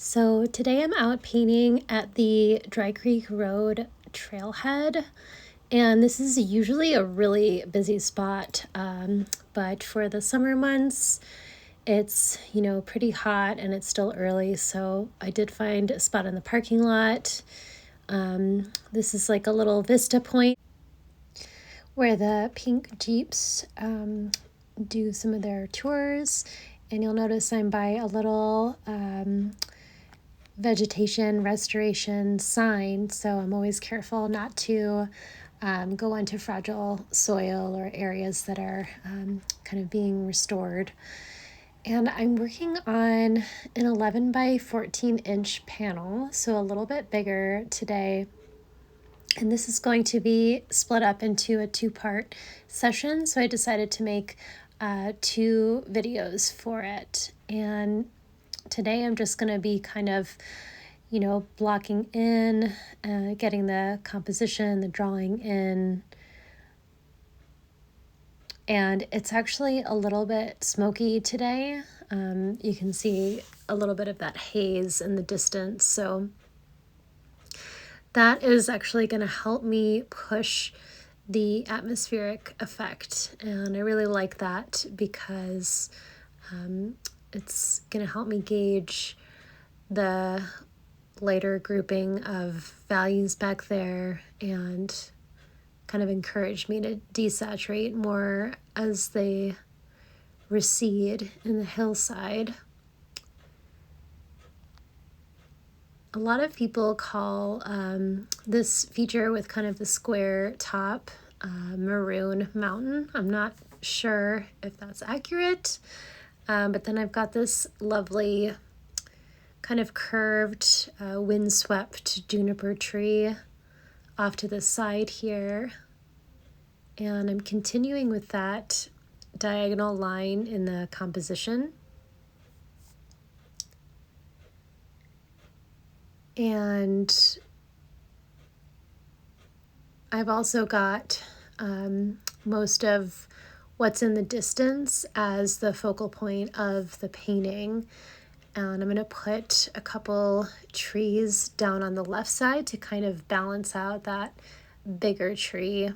So today I'm out painting at the Dry Creek Rd Trailhead, and this is usually a really busy spot, but for the summer months, it's, pretty hot and it's still early, so I did find a spot in the parking lot. This is like a little vista point where the pink Jeeps do some of their tours, and you'll notice I'm by a little vegetation restoration sign, so I'm always careful not to go onto fragile soil or areas that are kind of being restored. And I'm working on an 11 by 14 inch panel, so a little bit bigger today. And this is going to be split up into a two-part session, so I decided to make 2 videos for it. And today I'm just going to be kind of, blocking in, getting the composition, the drawing in. And it's actually a little bit smoky today. You can see a little bit of that haze in the distance. So that is actually going to help me push the atmospheric effect. And I really like that because it's going to help me gauge the lighter grouping of values back there and kind of encourage me to desaturate more as they recede in the hillside. A lot of people call this feature with kind of the square top maroon mountain. I'm not sure if that's accurate, but then I've got this lovely kind of curved windswept juniper tree off to the side here, and I'm continuing with that diagonal line in the composition. And I've also got most of what's in the distance as the focal point of the painting. And I'm going to put a couple trees down on the left side to kind of balance out that bigger tree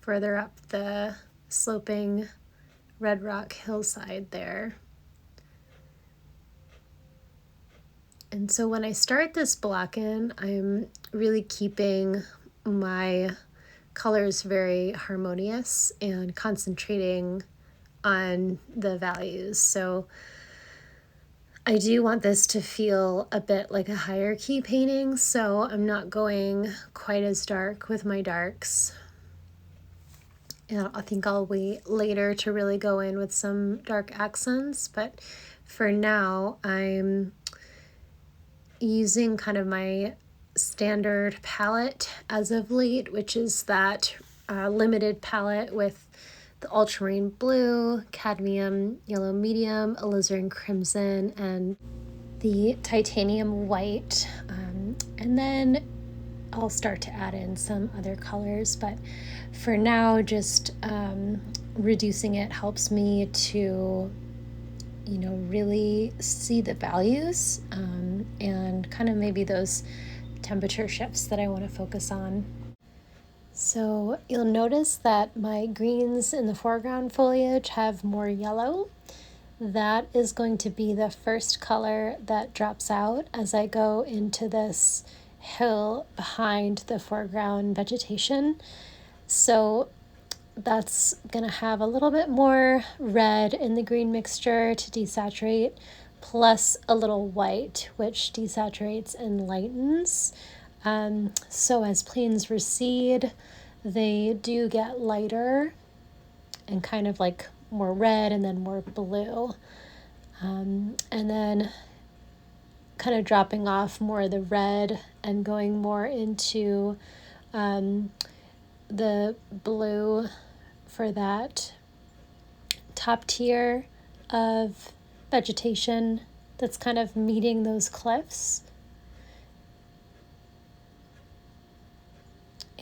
further up the sloping red rock hillside there. And so when I start this block in, I'm really keeping my colors very harmonious and concentrating on the values. So I do want this to feel a bit like a hierarchy painting, so I'm not going quite as dark with my darks. And I think I'll wait later to really go in with some dark accents, but for now I'm using kind of my standard palette as of late, which is that limited palette with the ultramarine blue, cadmium, yellow medium, alizarin crimson, and the titanium white. And then I'll start to add in some other colors, but for now, just reducing it helps me to really see the values and kind of maybe those temperature shifts that I want to focus on. So you'll notice that my greens in the foreground foliage have more yellow. That is going to be the first color that drops out as I go into this hill behind the foreground vegetation. So that's going to have a little bit more red in the green mixture to desaturate, plus a little white, which desaturates and lightens. So as plains recede, they do get lighter and kind of like more red and then more blue. And then kind of dropping off more of the red and going more into the blue for that top tier of vegetation that's kind of meeting those cliffs.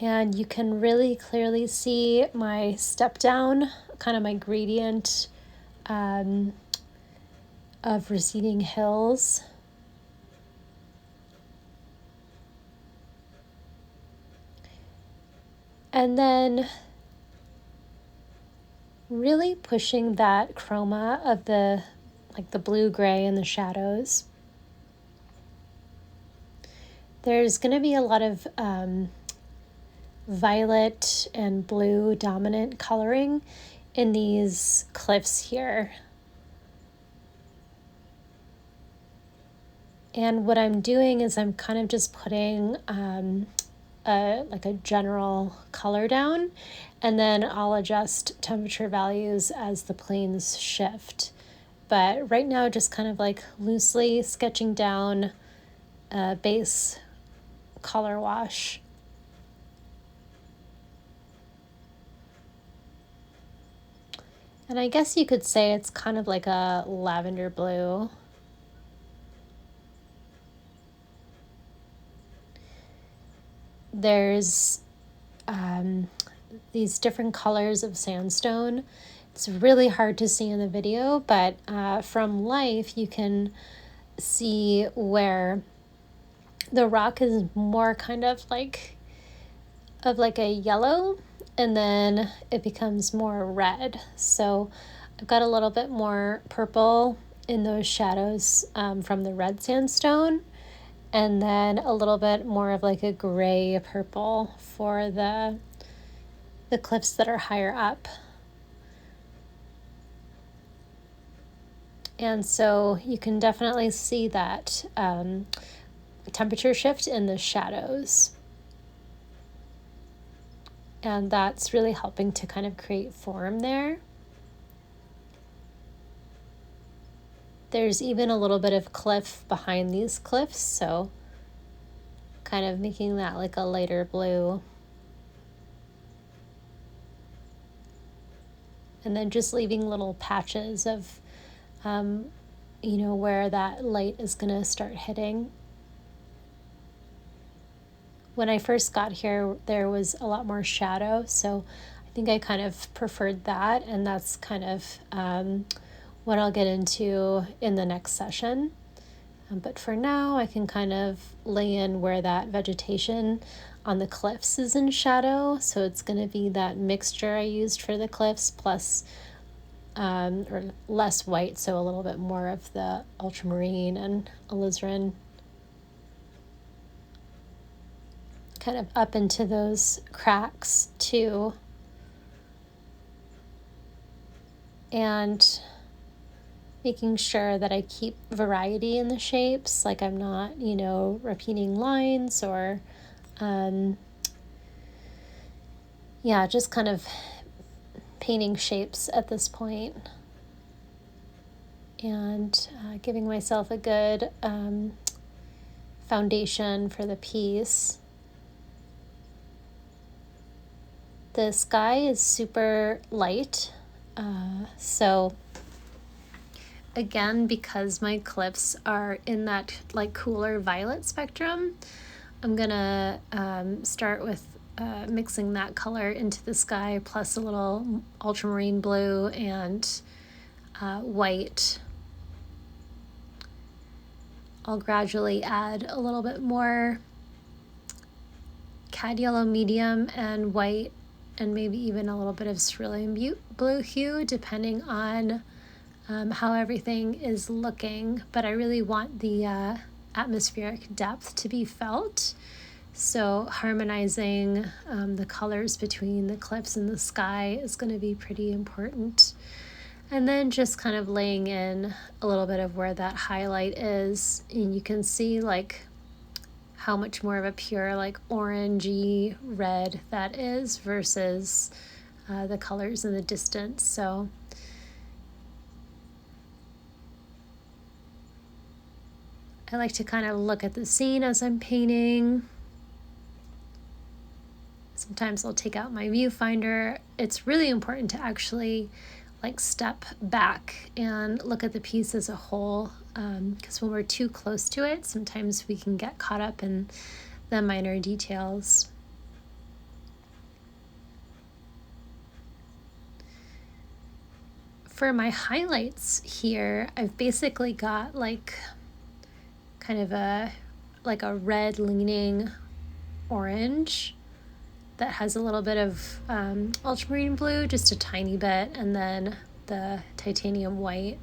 And you can really clearly see my step down, kind of my gradient of receding hills. And then really pushing that chroma of the blue-gray in the shadows. There's going to be a lot of violet and blue dominant coloring in these cliffs here. And what I'm doing is I'm kind of just putting a general color down, and then I'll adjust temperature values as the planes shift. But right now, just kind of like loosely sketching down a base color wash. And I guess you could say it's kind of like a lavender blue. There's these different colors of sandstone. It's really hard to see in the video, but from life you can see where the rock is more kind of like a yellow, and then it becomes more red. So I've got a little bit more purple in those shadows from the red sandstone, and then a little bit more of like a gray purple for the cliffs that are higher up. And so you can definitely see that temperature shift in the shadows. And that's really helping to kind of create form there. There's even a little bit of cliff behind these cliffs, so kind of making that like a lighter blue. And then just leaving little patches of, where that light is going to start hitting. When I first got here, there was a lot more shadow, so I think I kind of preferred that, and that's kind of what I'll get into in the next session. But for now, I can kind of lay in where that vegetation on the cliffs is in shadow, so it's going to be that mixture I used for the cliffs plus or less white, so a little bit more of the ultramarine and alizarin kind of up into those cracks too. And making sure that I keep variety in the shapes, like I'm not, repeating lines or, just kind of painting shapes at this point. And giving myself a good foundation for the piece. The sky is super light, so again, because my cliffs are in that like cooler violet spectrum, I'm gonna start with mixing that color into the sky plus a little ultramarine blue and white. I'll gradually add a little bit more cad yellow medium and white, and maybe even a little bit of cerulean blue hue, depending on how everything is looking. But I really want the atmospheric depth to be felt. So harmonizing the colors between the cliffs and the sky is going to be pretty important. And then just kind of laying in a little bit of where that highlight is. And you can see like how much more of a pure like orangey red that is versus the colors in the distance. So I like to kind of look at the scene as I'm painting. Sometimes I'll take out my viewfinder. It's really important to actually like step back and look at the piece as a whole, because when we're too close to it, sometimes we can get caught up in the minor details. For my highlights here, I've basically got like kind of a red leaning orange, that has a little bit of ultramarine blue, just a tiny bit, and then the titanium white.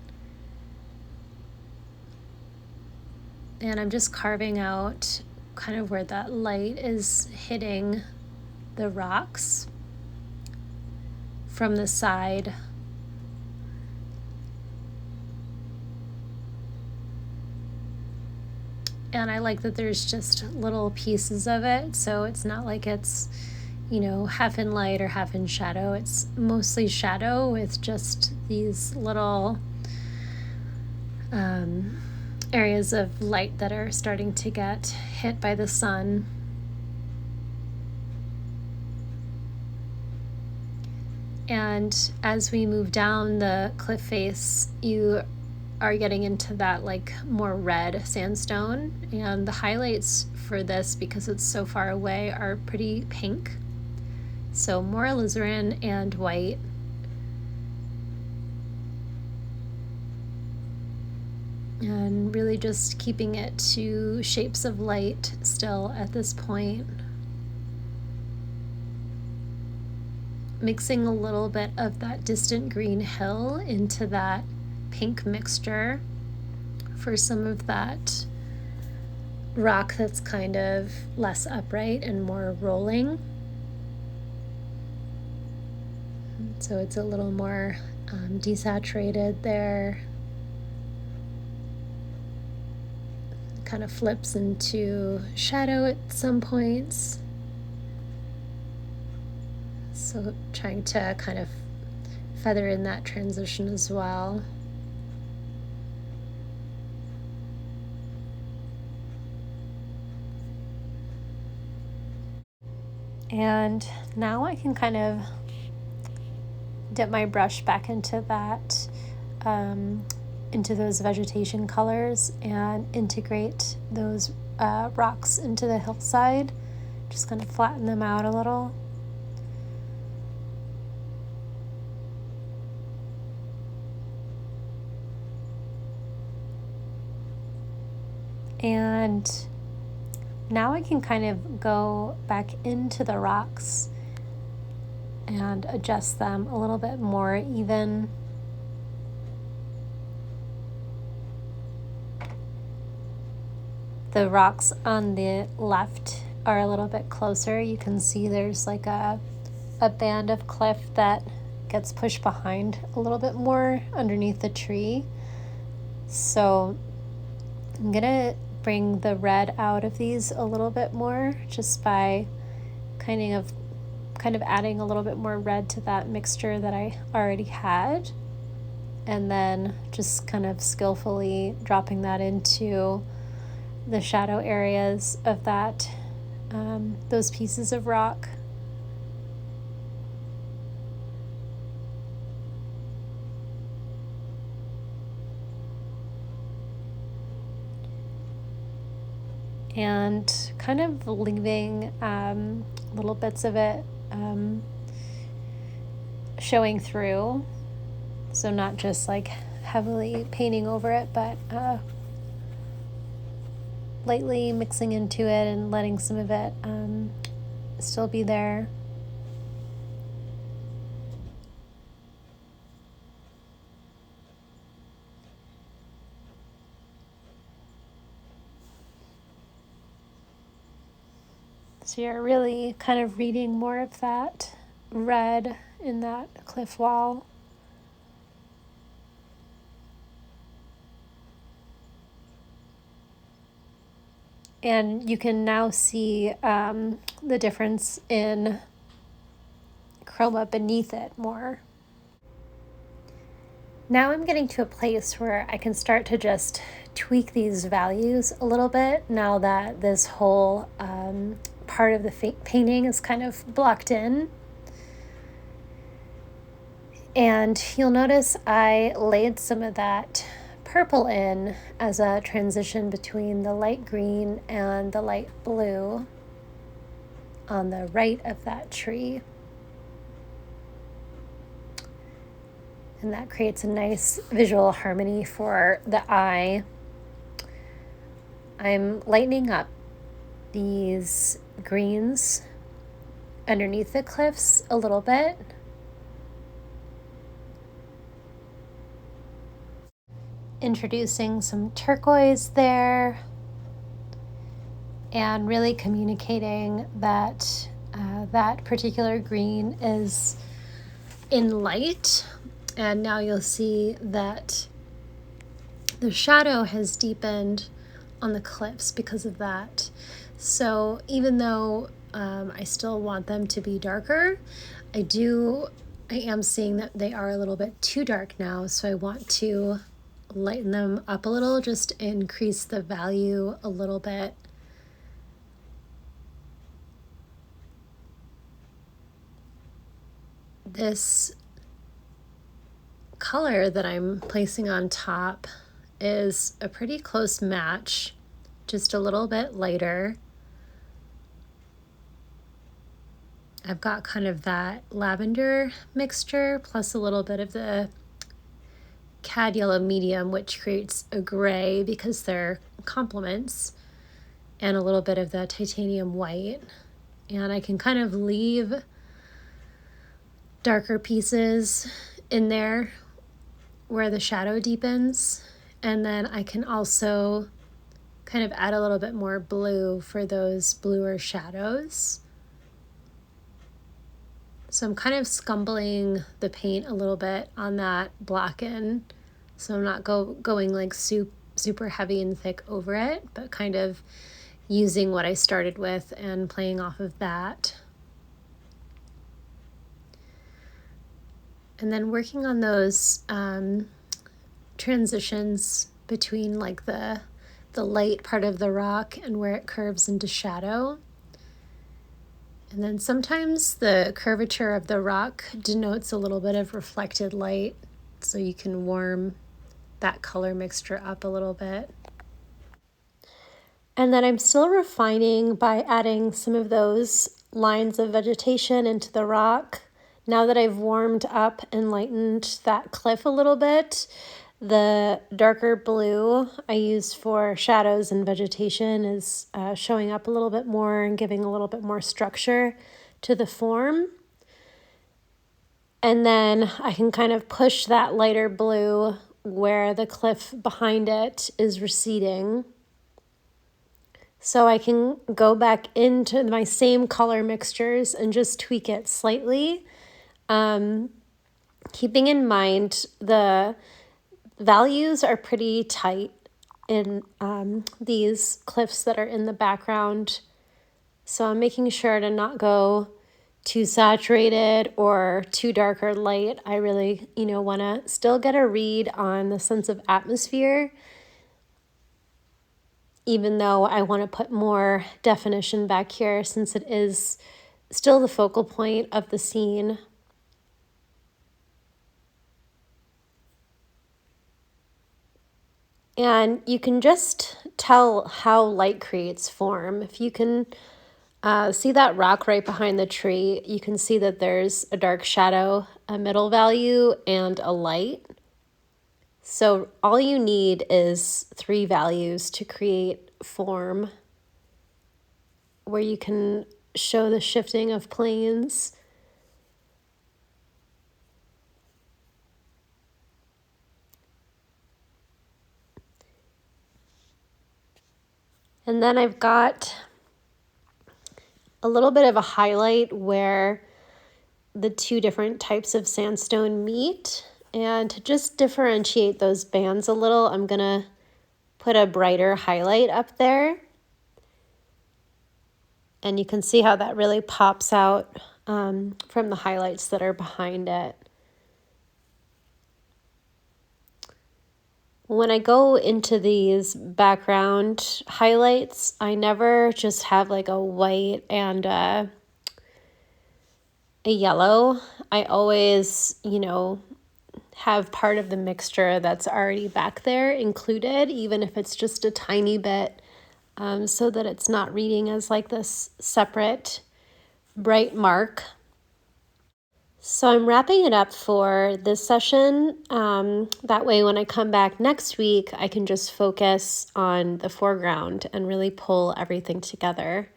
And I'm just carving out kind of where that light is hitting the rocks from the side. And I like that there's just little pieces of it, so it's not like it's, you know, half in light or half in shadow. It's mostly shadow with just these little areas of light that are starting to get hit by the sun. And as we move down the cliff face, you are getting into that like more red sandstone, and the highlights for this, because it's so far away, are pretty pink. So more alizarin and white. And really just keeping it to shapes of light still at this point. Mixing a little bit of that distant green hill into that pink mixture for some of that rock that's kind of less upright and more rolling. So it's a little more desaturated there. Kind of flips into shadow at some points. So trying to kind of feather in that transition as well. And now I can kind of dip my brush back into that, into those vegetation colors, and integrate those rocks into the hillside. Just kind of flatten them out a little. And now I can kind of go back into the rocks and adjust them a little bit more even. The rocks on the left are a little bit closer. You can see there's like a band of cliff that gets pushed behind a little bit more underneath the tree. So I'm gonna bring the red out of these a little bit more, just by kind of adding a little bit more red to that mixture that I already had, and then just kind of skillfully dropping that into the shadow areas of that those pieces of rock. And kind of leaving little bits of it showing through. So not just like heavily painting over it, but lightly mixing into it and letting some of it still be there. So you're really kind of reading more of that red in that cliff wall. And you can now see the difference in chroma beneath it more. Now I'm getting to a place where I can start to just tweak these values a little bit now that this whole part of the painting is kind of blocked in. And you'll notice I laid some of that purple in as a transition between the light green and the light blue on the right of that tree. And that creates a nice visual harmony for the eye. I'm lightening up these greens underneath the cliffs a little bit. Introducing some turquoise there and really communicating that that particular green is in light. And now you'll see that the shadow has deepened on the cliffs because of that. So even though I still want them to be darker, I am seeing that they are a little bit too dark now, so I want to lighten them up a little, just increase the value a little bit. This color that I'm placing on top is a pretty close match, just a little bit lighter. I've got kind of that lavender mixture plus a little bit of the cad yellow medium, which creates a gray because they're complements, and a little bit of the titanium white. And I can kind of leave darker pieces in there where the shadow deepens, and then I can also kind of add a little bit more blue for those bluer shadows. So I'm kind of scumbling the paint a little bit on that blacken, so I'm not going like super heavy and thick over it, but kind of using what I started with and playing off of that. And then working on those transitions between like the light part of the rock and where it curves into shadow. And then sometimes the curvature of the rock denotes a little bit of reflected light, so you can warm that color mixture up a little bit. And then I'm still refining by adding some of those lines of vegetation into the rock. Now that I've warmed up and lightened that cliff a little bit, the darker blue I use for shadows and vegetation is showing up a little bit more and giving a little bit more structure to the form. And then I can kind of push that lighter blue where the cliff behind it is receding. So I can go back into my same color mixtures and just tweak it slightly, keeping in mind the values are pretty tight in these cliffs that are in the background. So I'm making sure to not go too saturated or too dark or light. I really, want to still get a read on the sense of atmosphere, even though I want to put more definition back here since it is still the focal point of the scene. And you can just tell how light creates form. If you can see that rock right behind the tree, you can see that there's a dark shadow, a middle value, and a light. So all you need is 3 values to create form, where you can show the shifting of planes. And then I've got a little bit of a highlight where the 2 different types of sandstone meet. And to just differentiate those bands a little, I'm going to put a brighter highlight up there. And you can see how that really pops out from the highlights that are behind it. When I go into these background highlights, I never just have like a white and a yellow. I always, have part of the mixture that's already back there included, even if it's just a tiny bit, so that it's not reading as like this separate bright mark. So I'm wrapping it up for this session. That way when I come back next week, I can just focus on the foreground and really pull everything together.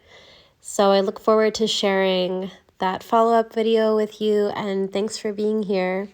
So I look forward to sharing that follow-up video with you, and thanks for being here.